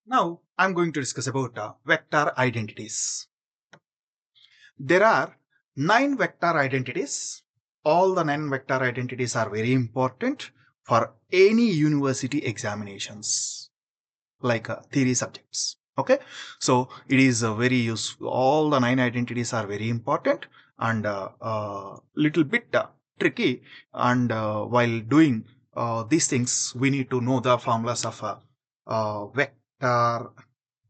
Now I'm going to discuss about vector identities. There are 9 vector identities. All the 9 vector identities are very important for any university examinations like theory subjects. Okay, so it is very useful. All the 9 identities are very important and little bit tricky. And while doing these things, we need to know the formulas of vector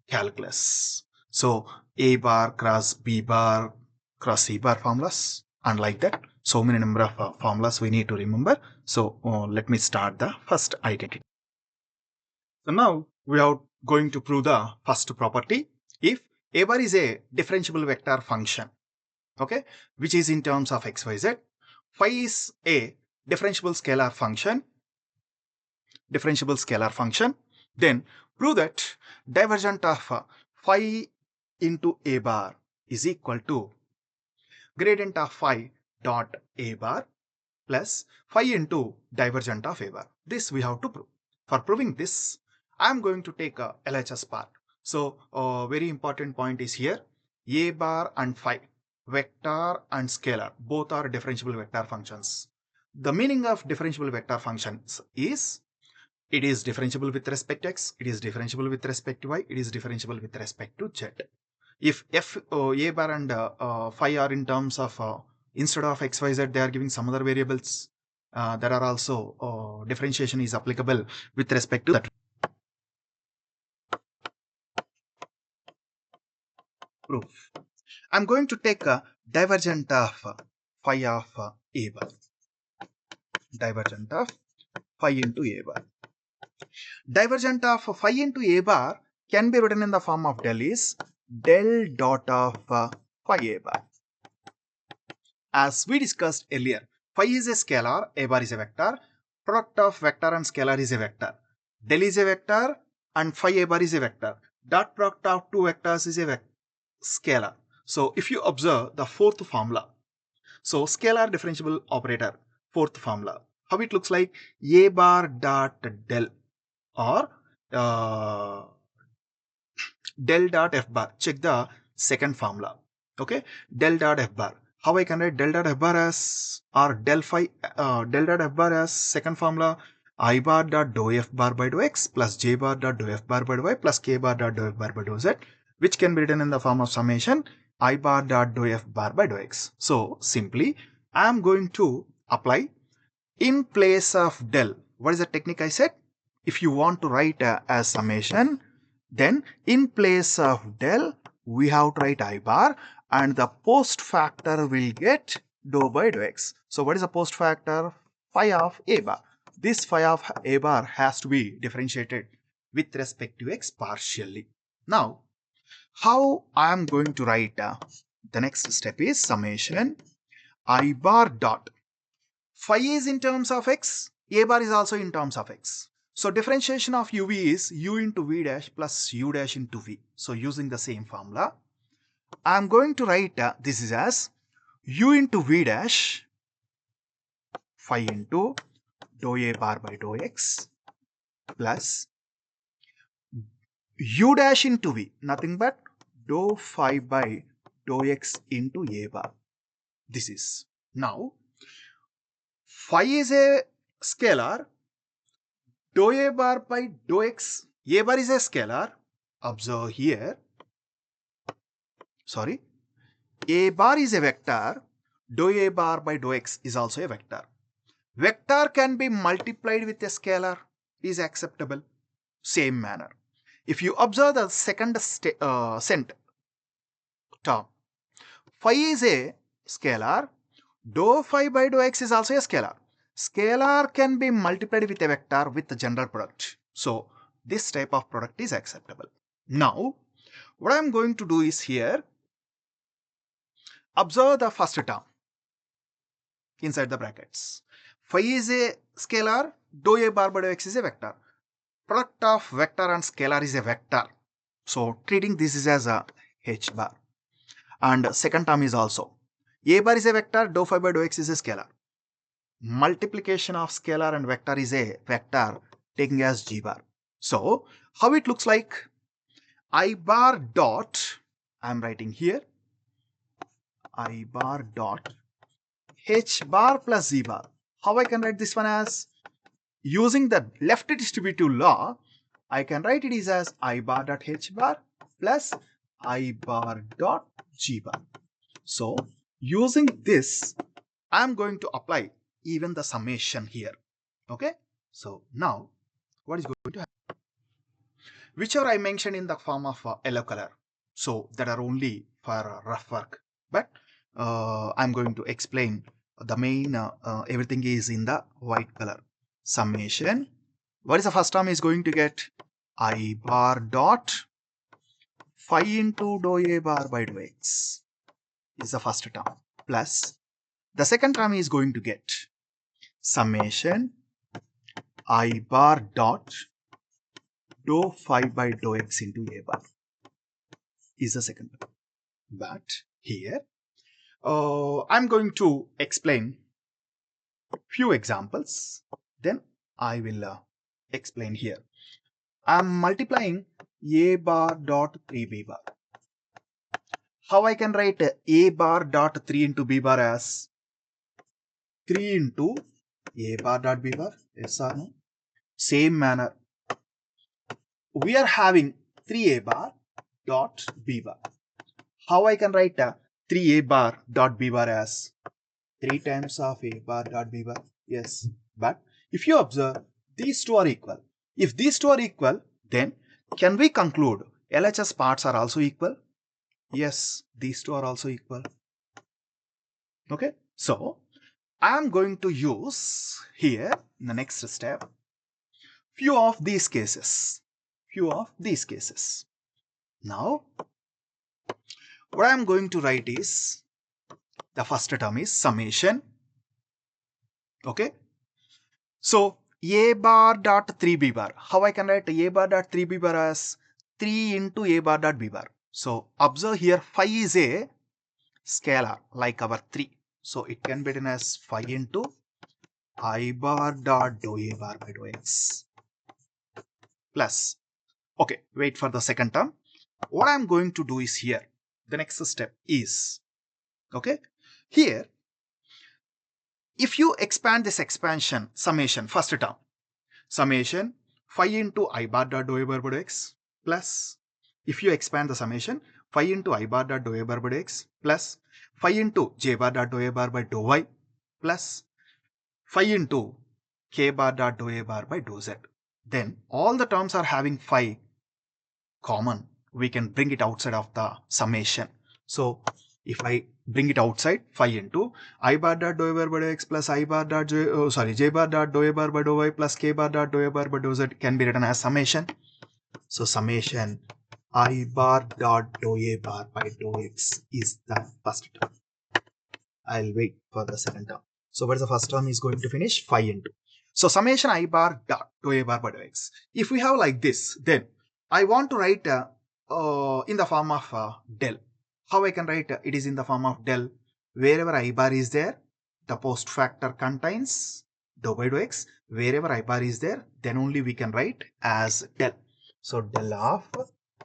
calculus. So A bar cross B bar cross C bar formulas and like that. So many number of formulas we need to remember. So let me start the first identity. So now we are going to prove the first property. If A bar is a differentiable vector function, okay, which is in terms of x, y, z, phi is a differentiable scalar function, then prove that divergent of phi into A bar is equal to gradient of phi dot A bar plus phi into divergent of A bar. This we have to prove. For proving this, I am going to take a LHS part. So very important point is here, A bar and phi, vector and scalar, both are differentiable vector functions. The meaning of differentiable vector functions is it is differentiable with respect to x, it is differentiable with respect to y, it is differentiable with respect to z. If A bar and phi are in terms of instead of x, y, z, they are giving some other variables. There are also differentiation is applicable with respect to that proof. I'm going to take a divergent of phi of A bar. Divergent of phi into A bar. Divergent of phi into A bar can be written in the form of del is del dot of phi A bar. As we discussed earlier, phi is a scalar, A bar is a vector. Product of vector and scalar is a vector. Del is a vector and phi A bar is a vector. Dot product of two vectors is a scalar. So if you observe the fourth formula, so scalar differentiable operator, fourth formula, how it looks like A bar dot del or del dot f bar. Check the second formula. Okay, del dot f bar. How I can write del dot f bar as or del phi del dot f bar as second formula I bar dot dou f bar by dou x plus j bar dot dou f bar by dou y plus k bar dot dou f bar by dou z, which can be written in the form of summation I bar dot dou f bar by dou x. So simply I am going to apply in place of del. What is the technique I said? If you want to write as summation, then in place of del, we have to write I bar and the post factor will get dou by dou x. So what is the post factor? Phi of A bar. This phi of A bar has to be differentiated with respect to x partially. Now, how I am going to write the next step is summation I bar dot. Phi is in terms of x, A bar is also in terms of x. So differentiation of uv is u into v dash plus u dash into v. So using the same formula, I am going to write this is as u into v dash phi into dou A bar by dou x plus u dash into v, nothing but dou phi by dou x into A bar. This is. Now, phi is a scalar, dou A bar by dou x, A bar is a scalar. Observe here, sorry, A bar is a vector, dou A bar by dou x is also a vector. Vector can be multiplied with a scalar, is acceptable. Same manner. If you observe the second cent term, phi is a scalar, dou phi by dou x is also a scalar. Scalar can be multiplied with a vector with the general product. So this type of product is acceptable. Now, what I am going to do is here, observe the first term inside the brackets. Phi is a scalar, dou A bar by dou x is a vector. Product of vector and scalar is a vector. So treating this is as a h bar. And second term is also A bar is a vector, dou phi by dou x is a scalar. Multiplication of scalar and vector is a vector taking as g bar. So how it looks like? I bar dot, I'm writing here, I bar dot H bar plus Z bar. How I can write this one as? Using the left distributive law, I can write it is as I bar dot H bar plus I bar dot G bar. So using this, I'm going to apply even the summation here. Okay. So now what is going to happen? Whichever I mentioned in the form of yellow color. So that are only for rough work. But I'm going to explain the main everything is in the white color. Summation. What is the first term is going to get? I bar dot phi into dou A bar by dou X is the first term. Plus the second term is going to get summation I bar dot dou phi by dou X into A bar is the second term. But here I'm going to explain few examples, then I will explain here. I'm multiplying A bar dot 3B bar. How I can write A bar dot 3 into B bar as 3 into A bar dot B bar? Yes or no? Same manner. We are having 3A bar dot B bar. How I can write 3A bar dot B bar as 3 times of A bar dot B bar? Yes. But if you observe, these two are equal. If these two are equal, then can we conclude LHS parts are also equal? Yes, these two are also equal. Okay. So I am going to use here in the next step few of these cases. Now what I am going to write is the first term is summation. Okay. So A bar dot 3B bar. How I can write A bar dot 3B bar as 3 into A bar dot B bar. So observe here phi is a scalar like our 3. So it can be written as phi into I bar dot dou A bar by dou X plus. Okay, wait for the second term. What I'm going to do is here. The next step is, okay, here if you expand this expansion summation first term, summation phi into I bar dot dou A bar by dou X plus, if you expand the summation phi into I bar dot dou A bar by dou X plus phi into J bar dot dou A bar by dou Y plus phi into K bar dot dou A bar by dou Z. Then all the terms are having phi common. We can bring it outside of the summation. So if I bring it outside, phi into I bar dot dou A bar by dou X plus I bar dot J bar dot dou A bar by dou Y plus K bar dot dou A bar by dou Z can be written as summation. So summation I bar dot dou A bar by dou X is the first term. I'll wait for the second term. So what is the first term is going to finish? Phi into. So summation I bar dot dou A bar by dou X. If we have like this, then I want to write in the form of del. How I can write it is in the form of del. Wherever I bar is there, the post factor contains dou by dou X. Wherever I bar is there, then only we can write as del. So del of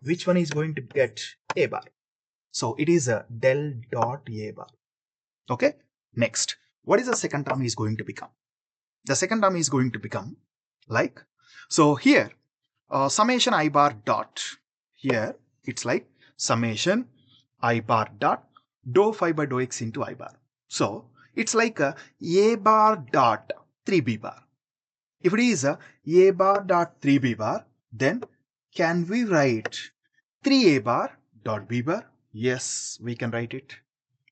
which one is going to get A bar. So it is a del dot A bar. Okay. Next, what is the second term is going to become? The second term is going to become like, so here summation I bar dot, here it's like summation I bar dot dou phi by dou X into I bar. So it's like A bar dot 3B bar. If it is A bar dot 3B bar, then can we write 3A bar dot B bar? Yes, we can write it.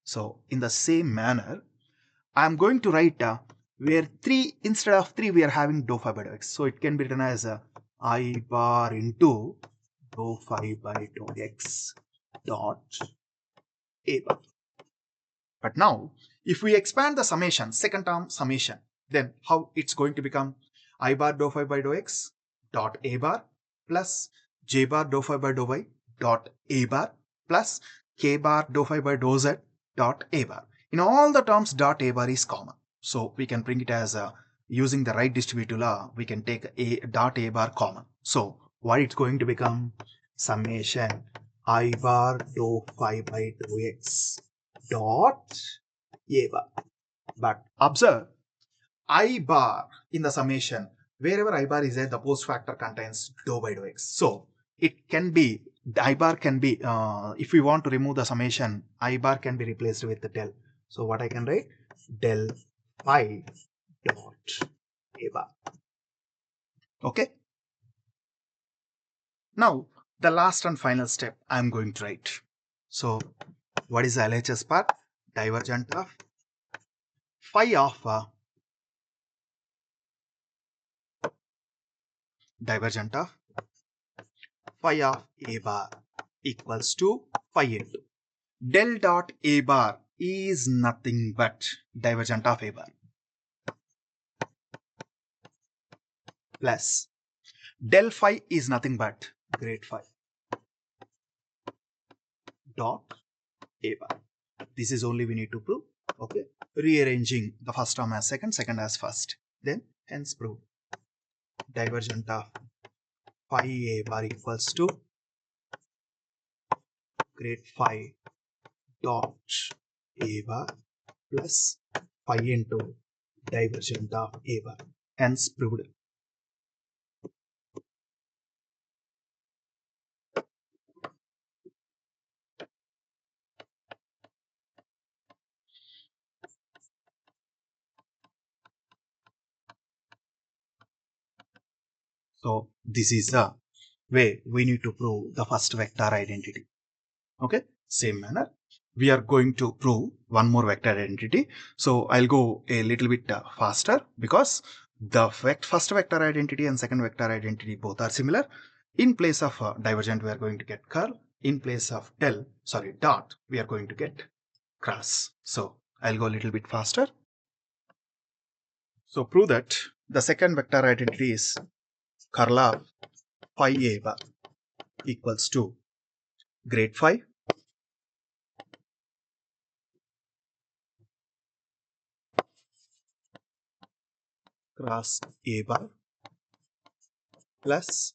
So in the same manner, I am going to write where 3 instead of 3 we are having dou phi by dou X. So it can be written as I bar into dou phi by dou X dot A bar. But now if we expand the summation, second term summation, then how it's going to become I bar dou phi by dou X dot A bar plus J bar dou phi by dou Y dot A bar plus K bar dou phi by dou Z dot A bar. In all the terms dot A bar is common. So we can bring it as using the right distributive law, we can take A dot A bar common. So what it's going to become? summation I bar dou phi by dou x dot a bar. But observe, I bar in the summation, wherever I bar is there, the post factor contains dou by dou x. So it can be, the I bar can be, if we want to remove the summation, I bar can be replaced with the del. So what I can write? Del phi dot a bar. Okay. Now the last and final step I am going to write. So what is the LHS part? Divergent of phi of divergent of phi of a bar equals to phi into del dot a bar is nothing but divergent of a bar plus del phi is nothing but grade phi dot a bar. This is only we need to prove. Okay, rearranging the first term as second, second as first, then hence prove divergent of phi a bar equals to grade phi dot a bar plus phi into divergent of a bar, hence proved. So this is the way we need to prove the first vector identity. Okay, same manner we are going to prove one more vector identity. So I'll go a little bit faster because the first vector identity and second vector identity both are similar. In place of divergent we are going to get curl. In place of dot we are going to get cross. So I'll go a little bit faster. So prove that the second vector identity is curl of phi a bar equals to grade phi cross a bar plus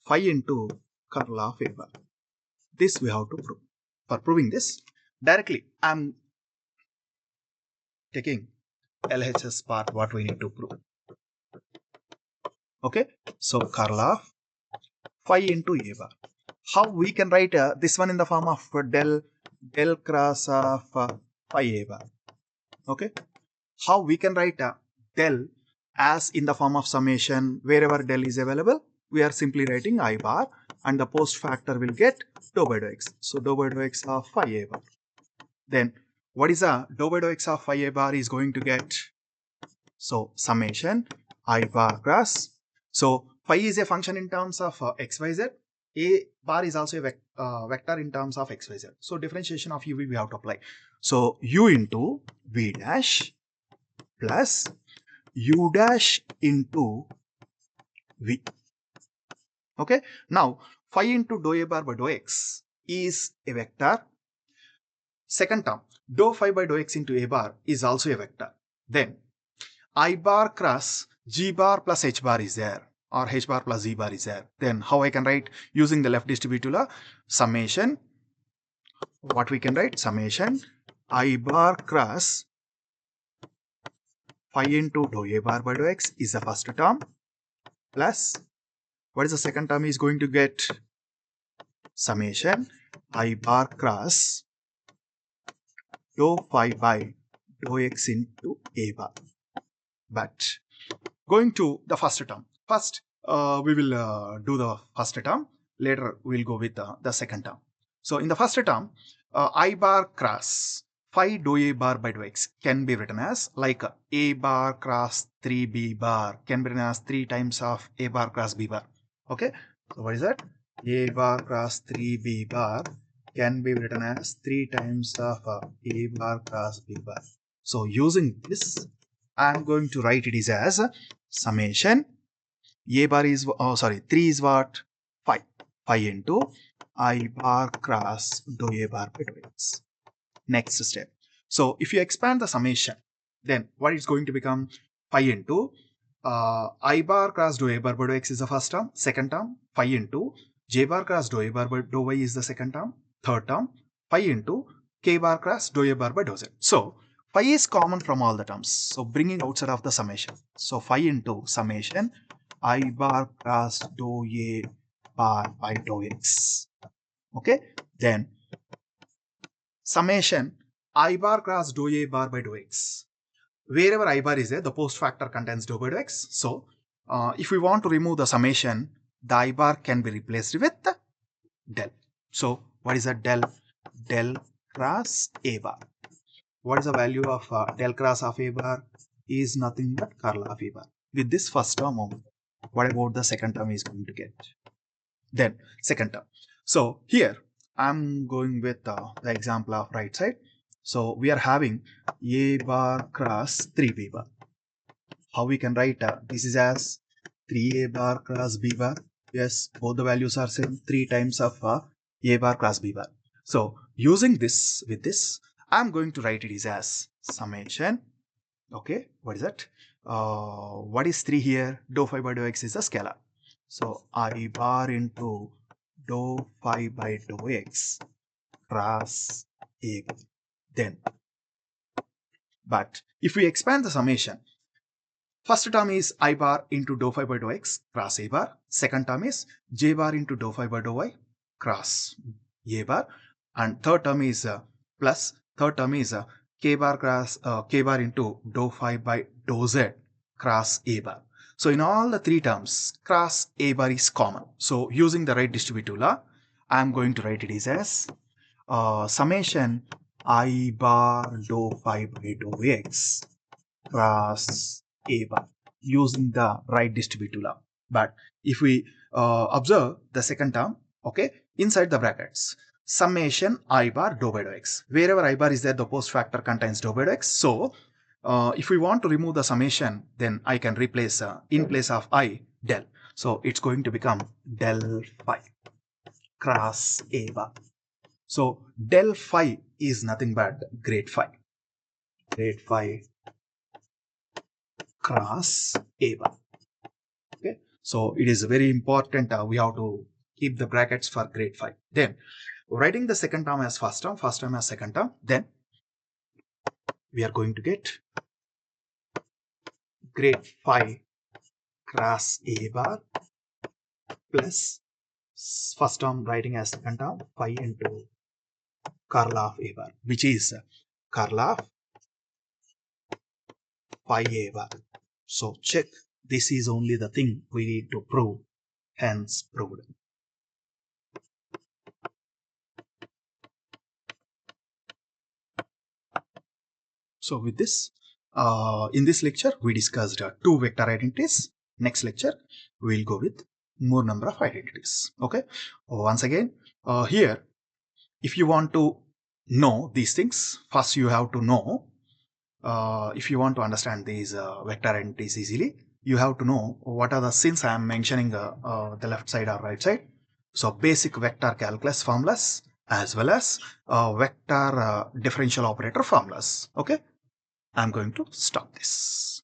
phi into curl of a bar. This we have to prove. For proving this, directly I'm taking LHS part what we need to prove. Okay, so curl of phi into a bar. How we can write this one in the form of del cross of phi a bar. Okay, how we can write del as in the form of summation wherever del is available. We are simply writing I bar and the post factor will get dou by dou x. So dou by dou x of phi a bar. Then what is a dou by dou x of phi a bar is going to get? So summation I bar cross. So phi is a function in terms of xyz. A bar is also a vector in terms of xyz. So differentiation of u we have to apply. So u into v dash plus u dash into v. Okay. Now phi into dou a bar by dou x is a vector. Second term dou phi by dou x into a bar is also a vector. Then I bar cross g bar plus h bar is there, or h bar plus z bar is there. Then how I can write using the left distributive law? Summation, what we can write? Summation I bar cross phi into dou a bar by dou x is the first term plus what is the second term is going to get? Summation I bar cross dou phi by dou x into a bar. But going to the first term. First, we will do the first term. Later, we'll go with the second term. So, in the first term, I bar cross phi dou a bar by dou x can be written as like a bar cross 3b bar can be written as 3 times of a bar cross b bar. Okay. So, what is that? A bar cross 3b bar can be written as 3 times of a bar cross b bar. So, using this, I am going to write it is as summation a bar is 3 is what? Phi into I bar cross dou a bar by dou x. Next step. So if you expand the summation, then what is going to become? Phi into I bar cross dou a bar by dou x is the first term. Second term phi into j bar cross dou a bar by dou y is the second term. Third term, phi into k bar cross dou a bar by dou z. So phi is common from all the terms. So bringing outside of the summation. So phi into summation I bar cross dou a bar by dou x. Okay. Then summation I bar cross dou a bar by dou x. Wherever I bar is there, the post factor contains dou by dou x. So if we want to remove the summation, the I bar can be replaced with the del. So what is a del? Del cross a bar. What is the value of del cross of a bar? Is nothing but curl of a bar. With this first term only. What about the second term is going to get? Then second term. So here I'm going with the example of right side. So we are having a bar cross 3b bar. How we can write this is as 3a bar cross b bar. Yes, both the values are same. 3 times of a bar cross b bar. So using this with this, I'm going to write it is as summation. Okay, what is that? What is 3 here? Dou phi by dou x is a scalar. So I bar into dou phi by dou x cross a. Then, but if we expand the summation, first term is I bar into dou phi by dou x cross a bar. Second term is j bar into dou phi by dou y cross a bar. And third term is plus, third term is k bar cross k bar into dou phi by dou z cross a bar. So in all the three terms, cross a bar is common. So using the right distributive law, I am going to write it is as summation I bar dou phi by dou x cross a bar using the right distributive law. But if we observe the second term, okay, inside the brackets, summation I bar dou by dou x. Wherever I bar is there, the post factor contains dou by dou x. So if we want to remove the summation, then I can replace in place of I del. So it's going to become del phi cross a bar. So del phi is nothing but grade phi. Grade phi cross a bar. Okay, so it is very important. We have to keep the brackets for grade phi. Then writing the second term as first term as second term. Then we are going to get grade phi cross a bar plus first term writing as second term phi into curl of a bar, which is curl of phi a bar. So check, this is only the thing we need to prove, hence proved. So with this, in this lecture, we discussed two vector identities. Next lecture, we will go with more number of identities. Okay. Once again, here, if you want to know these things, first you have to know, if you want to understand these vector identities easily, you have to know what are the, since I am mentioning the left side or right side. So basic vector calculus formulas as well as vector differential operator formulas. Okay. I'm going to stop this.